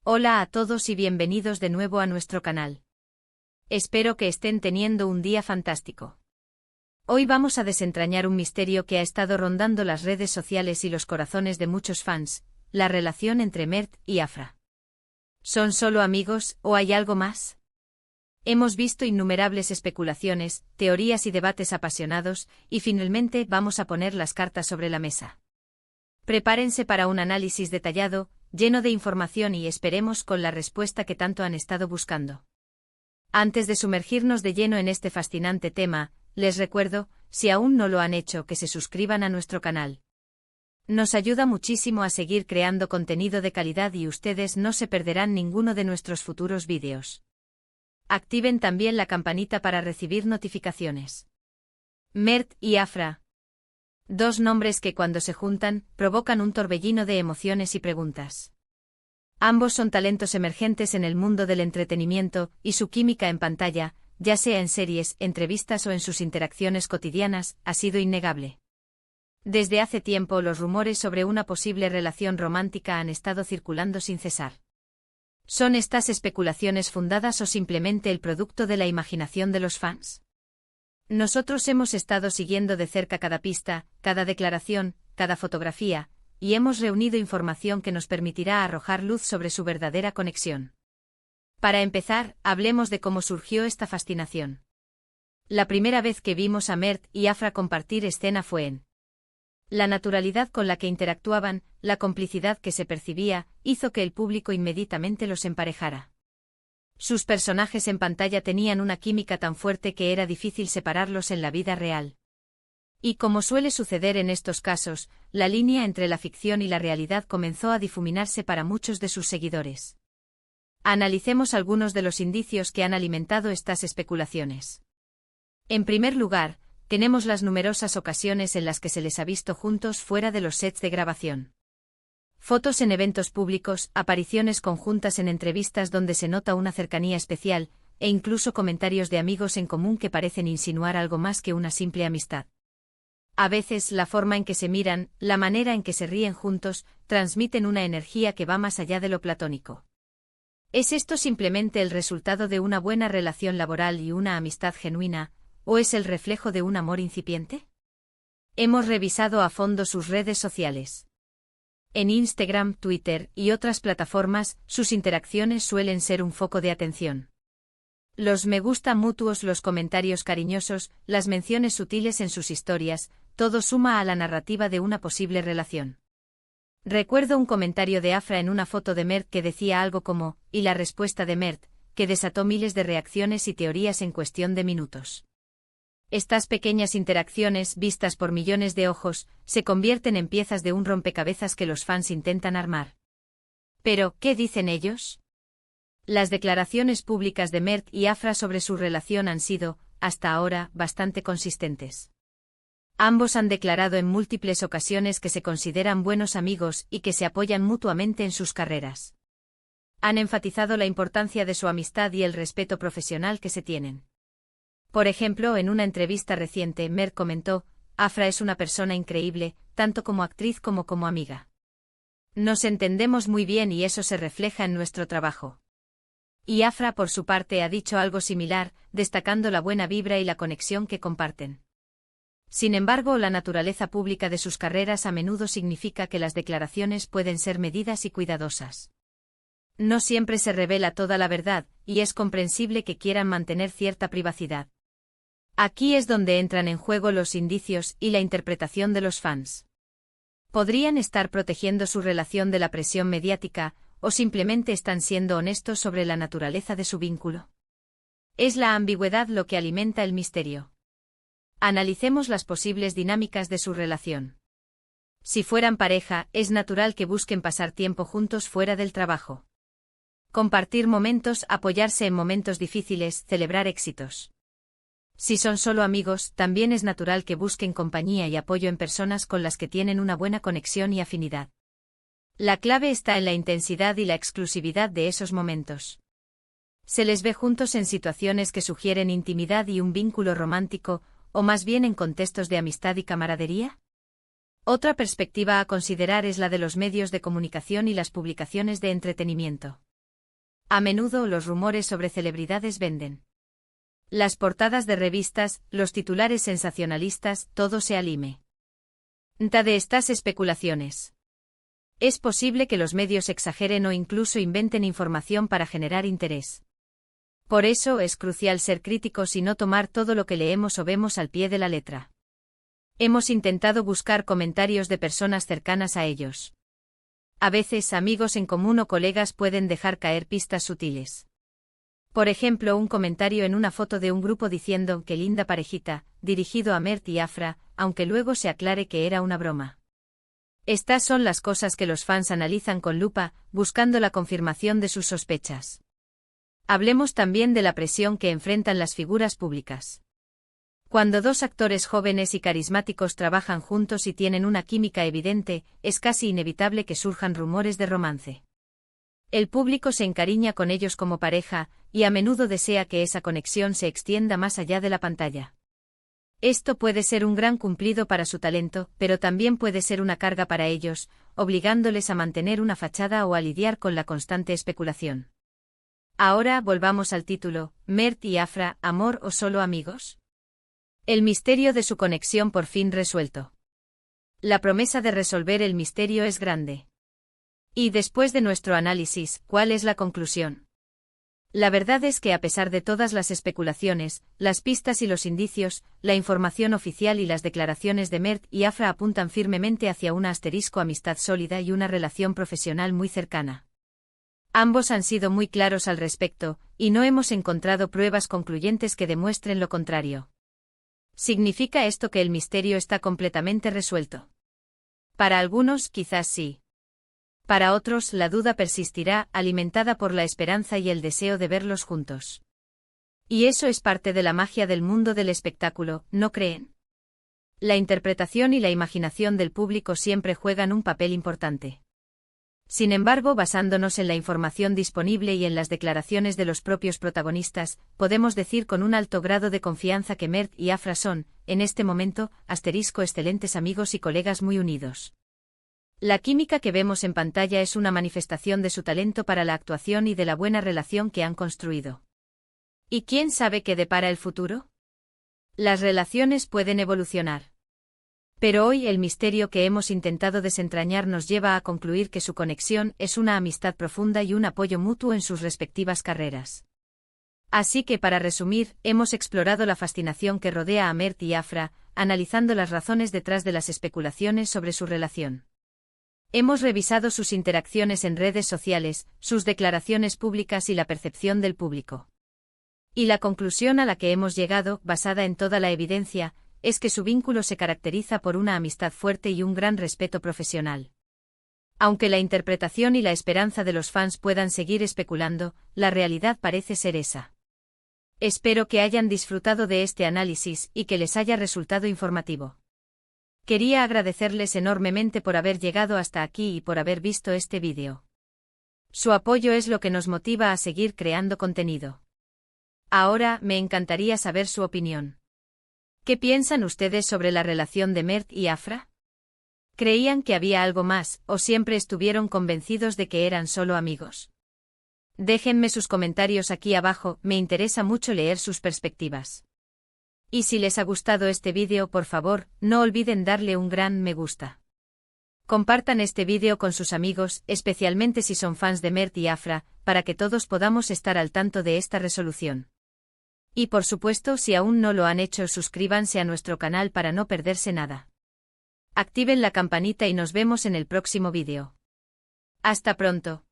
Hola a todos y bienvenidos de nuevo a nuestro canal. Espero que estén teniendo un día fantástico. Hoy vamos a desentrañar un misterio que ha estado rondando las redes sociales y los corazones de muchos fans, la relación entre Mert y Afra. ¿Son solo amigos o hay algo más? Hemos visto innumerables especulaciones, teorías y debates apasionados, y finalmente vamos a poner las cartas sobre la mesa. Prepárense para un análisis detallado, lleno de información y esperemos con la respuesta que tanto han estado buscando. Antes de sumergirnos de lleno en este fascinante tema, les recuerdo, si aún no lo han hecho, que se suscriban a nuestro canal. Nos ayuda muchísimo a seguir creando contenido de calidad y ustedes no se perderán ninguno de nuestros futuros vídeos. Activen también la campanita para recibir notificaciones. Mert y Afra. Dos nombres que cuando se juntan, provocan un torbellino de emociones y preguntas. Ambos son talentos emergentes en el mundo del entretenimiento, y su química en pantalla, ya sea en series, entrevistas o en sus interacciones cotidianas, ha sido innegable. Desde hace tiempo los rumores sobre una posible relación romántica han estado circulando sin cesar. ¿Son estas especulaciones fundadas o simplemente el producto de la imaginación de los fans? Nosotros hemos estado siguiendo de cerca cada pista, cada declaración, cada fotografía, y hemos reunido información que nos permitirá arrojar luz sobre su verdadera conexión. Para empezar, hablemos de cómo surgió esta fascinación. La primera vez que vimos a Mert y Afra compartir escena fue en la naturalidad con la que interactuaban, la complicidad que se percibía, hizo que el público inmediatamente los emparejara. Sus personajes en pantalla tenían una química tan fuerte que era difícil separarlos en la vida real. Y como suele suceder en estos casos, la línea entre la ficción y la realidad comenzó a difuminarse para muchos de sus seguidores. Analicemos algunos de los indicios que han alimentado estas especulaciones. En primer lugar, tenemos las numerosas ocasiones en las que se les ha visto juntos fuera de los sets de grabación. Fotos en eventos públicos, apariciones conjuntas en entrevistas donde se nota una cercanía especial, e incluso comentarios de amigos en común que parecen insinuar algo más que una simple amistad. A veces la forma en que se miran, la manera en que se ríen juntos, transmiten una energía que va más allá de lo platónico. ¿Es esto simplemente el resultado de una buena relación laboral y una amistad genuina, o es el reflejo de un amor incipiente? Hemos revisado a fondo sus redes sociales. En Instagram, Twitter y otras plataformas, sus interacciones suelen ser un foco de atención. Los me gusta mutuos, los comentarios cariñosos, las menciones sutiles en sus historias, todo suma a la narrativa de una posible relación. Recuerdo un comentario de Afra en una foto de Mert que decía algo como, y la respuesta de Mert, que desató miles de reacciones y teorías en cuestión de minutos. Estas pequeñas interacciones, vistas por millones de ojos, se convierten en piezas de un rompecabezas que los fans intentan armar. Pero, ¿qué dicen ellos? Las declaraciones públicas de Mert y Afra sobre su relación han sido, hasta ahora, bastante consistentes. Ambos han declarado en múltiples ocasiones que se consideran buenos amigos y que se apoyan mutuamente en sus carreras. Han enfatizado la importancia de su amistad y el respeto profesional que se tienen. Por ejemplo, en una entrevista reciente, Mert comentó, Afra es una persona increíble, tanto como actriz como amiga. Nos entendemos muy bien y eso se refleja en nuestro trabajo. Y Afra por su parte ha dicho algo similar, destacando la buena vibra y la conexión que comparten. Sin embargo, la naturaleza pública de sus carreras a menudo significa que las declaraciones pueden ser medidas y cuidadosas. No siempre se revela toda la verdad, y es comprensible que quieran mantener cierta privacidad. Aquí es donde entran en juego los indicios y la interpretación de los fans. ¿Podrían estar protegiendo su relación de la presión mediática, o simplemente están siendo honestos sobre la naturaleza de su vínculo? Es la ambigüedad lo que alimenta el misterio. Analicemos las posibles dinámicas de su relación. Si fueran pareja, es natural que busquen pasar tiempo juntos fuera del trabajo. Compartir momentos, apoyarse en momentos difíciles, celebrar éxitos. Si son solo amigos, también es natural que busquen compañía y apoyo en personas con las que tienen una buena conexión y afinidad. La clave está en la intensidad y la exclusividad de esos momentos. ¿Se les ve juntos en situaciones que sugieren intimidad y un vínculo romántico, o más bien en contextos de amistad y camaradería? Otra perspectiva a considerar es la de los medios de comunicación y las publicaciones de entretenimiento. A menudo los rumores sobre celebridades venden. Las portadas de revistas, los titulares sensacionalistas, todo se alime. De estas especulaciones. Es posible que los medios exageren o incluso inventen información para generar interés. Por eso es crucial ser críticos y no tomar todo lo que leemos o vemos al pie de la letra. Hemos intentado buscar comentarios de personas cercanas a ellos. A veces amigos en común o colegas pueden dejar caer pistas sutiles. Por ejemplo, un comentario en una foto de un grupo diciendo "qué linda parejita", dirigido a Mert y Afra, aunque luego se aclare que era una broma. Estas son las cosas que los fans analizan con lupa, buscando la confirmación de sus sospechas. Hablemos también de la presión que enfrentan las figuras públicas. Cuando dos actores jóvenes y carismáticos trabajan juntos y tienen una química evidente, es casi inevitable que surjan rumores de romance. El público se encariña con ellos como pareja, y a menudo desea que esa conexión se extienda más allá de la pantalla. Esto puede ser un gran cumplido para su talento, pero también puede ser una carga para ellos, obligándoles a mantener una fachada o a lidiar con la constante especulación. Ahora volvamos al título, Mert y Afra, ¿amor o solo amigos? El misterio de su conexión por fin resuelto. La promesa de resolver el misterio es grande. Y después de nuestro análisis, ¿cuál es la conclusión? La verdad es que a pesar de todas las especulaciones, las pistas y los indicios, la información oficial y las declaraciones de Mert y Afra apuntan firmemente hacia una amistad sólida y una relación profesional muy cercana. Ambos han sido muy claros al respecto, y no hemos encontrado pruebas concluyentes que demuestren lo contrario. ¿Significa esto que el misterio está completamente resuelto? Para algunos, quizás sí. Para otros, la duda persistirá, alimentada por la esperanza y el deseo de verlos juntos. Y eso es parte de la magia del mundo del espectáculo, ¿no creen? La interpretación y la imaginación del público siempre juegan un papel importante. Sin embargo, basándonos en la información disponible y en las declaraciones de los propios protagonistas, podemos decir con un alto grado de confianza que Mert y Afra son, en este momento, excelentes amigos y colegas muy unidos. La química que vemos en pantalla es una manifestación de su talento para la actuación y de la buena relación que han construido. ¿Y quién sabe qué depara el futuro? Las relaciones pueden evolucionar. Pero hoy el misterio que hemos intentado desentrañar nos lleva a concluir que su conexión es una amistad profunda y un apoyo mutuo en sus respectivas carreras. Así que para resumir, hemos explorado la fascinación que rodea a Mert y Afra, analizando las razones detrás de las especulaciones sobre su relación. Hemos revisado sus interacciones en redes sociales, sus declaraciones públicas y la percepción del público. Y la conclusión a la que hemos llegado, basada en toda la evidencia, es que su vínculo se caracteriza por una amistad fuerte y un gran respeto profesional. Aunque la interpretación y la esperanza de los fans puedan seguir especulando, la realidad parece ser esa. Espero que hayan disfrutado de este análisis y que les haya resultado informativo. Quería agradecerles enormemente por haber llegado hasta aquí y por haber visto este vídeo. Su apoyo es lo que nos motiva a seguir creando contenido. Ahora, me encantaría saber su opinión. ¿Qué piensan ustedes sobre la relación de Mert y Afra? ¿Creían que había algo más, o siempre estuvieron convencidos de que eran solo amigos? Déjenme sus comentarios aquí abajo, me interesa mucho leer sus perspectivas. Y si les ha gustado este vídeo, por favor, no olviden darle un gran me gusta. Compartan este vídeo con sus amigos, especialmente si son fans de Mert y Afra, para que todos podamos estar al tanto de esta resolución. Y por supuesto, si aún no lo han hecho, suscríbanse a nuestro canal para no perderse nada. Activen la campanita y nos vemos en el próximo vídeo. Hasta pronto.